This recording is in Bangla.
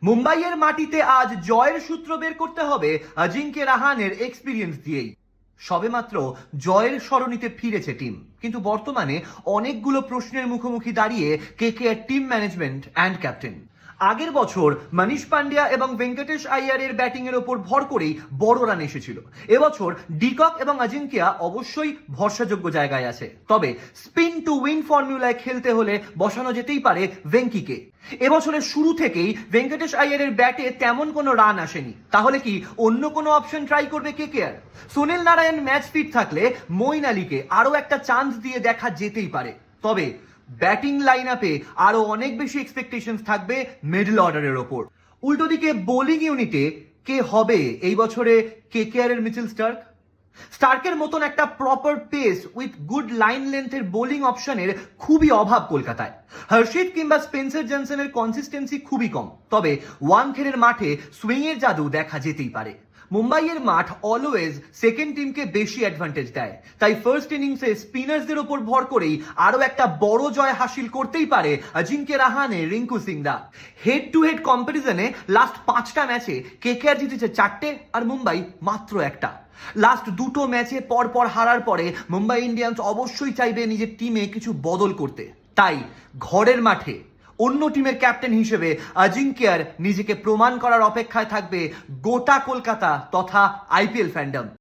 মুম্বাইয়ের মাটিতে আজ জয়ের সূত্র বের করতে হবে অজিঙ্ক্য রাহানের এক্সপিরিয়েন্স দিয়েই। সবেমাত্র জয়ের সরণিতে ফিরেছে টিম, কিন্তু বর্তমানে অনেকগুলো প্রশ্নের মুখোমুখি দাঁড়িয়ে KKR team management and captain. আগের বছর মনীষ পান্ডিয়া এবং ভেঙ্কটেশ আইয়ারের ব্যাটিং এর ওপর ভর করেই বড় রান এসেছিল। এবছর ডিকক এবং অজিঙ্ক্য অবশ্যই ভরসাযোগ্য জায়গায় আছে, তবে স্পিন টু উইন ফর্মুলায় খেলতে হলে বসানো যেতেই পারে ভেঙ্কিকে। এবছরের শুরু থেকেই ভেঙ্কটেশ আইয়ারের ব্যাটে তেমন কোনো রান আসেনি, তাহলে কি অন্য কোনো অপশন ট্রাই করবে KKR? Sunil Narine match fit থাকলে মঈন আলীকে আরো একটা চান্স দিয়ে দেখা যেতেই পারে, তবে ব্যাটিং লাইন আপে আরো অনেক বেশি এক্সপেকটেশন থাকবে মিডল অর্ডারের ওপর। উল্টো দিকে বোলিং ইউনিটে কে হবে এই বছরে কেকেআর এর মিচেল স্টার্কের মতন একটা proper pace with good line লেন্থের বোলিং অপশনের খুবই অভাব কলকাতায়। হর্ষিত কিংবা স্পেন্সার জনসনের কনসিস্টেন্সি খুবই কম, তবে ওয়াংখেড়ের মাঠে সুইং এর জাদু দেখা যেতেই পারে। মুম্বাইয়ের মাঠ অলওয়েজ সেকেন্ড টিমকে বেশি অ্যাডভান্টেজ দেয়, তাই ফার্স্ট ইনিংসে স্পিনার্সদের ওপর ভর করেই আরো একটা বড় জয় হাসিল করতেই পারে Ajinkya Rahane, Rinku Singda. Head to head কম্পারিজনে last 5টা ম্যাচে কেকেআর জিতেছে 4টে আর মুম্বাই মাত্র একটা। লাস্ট দুটো ম্যাচে পর হারার পরে মুম্বাই ইন্ডিয়ান্স অবশ্যই চাইবে নিজের টিমে কিছু বদল করতে, তাই ঘরের মাঠে অন্য টিমের ক্যাপ্টেন হিসেবে অজিঙ্ক্যর নিজেকে প্রমাণ করার অপেক্ষায় থাকবে গোটা কলকাতা তথা আইপিএল ফ্যান্ডম।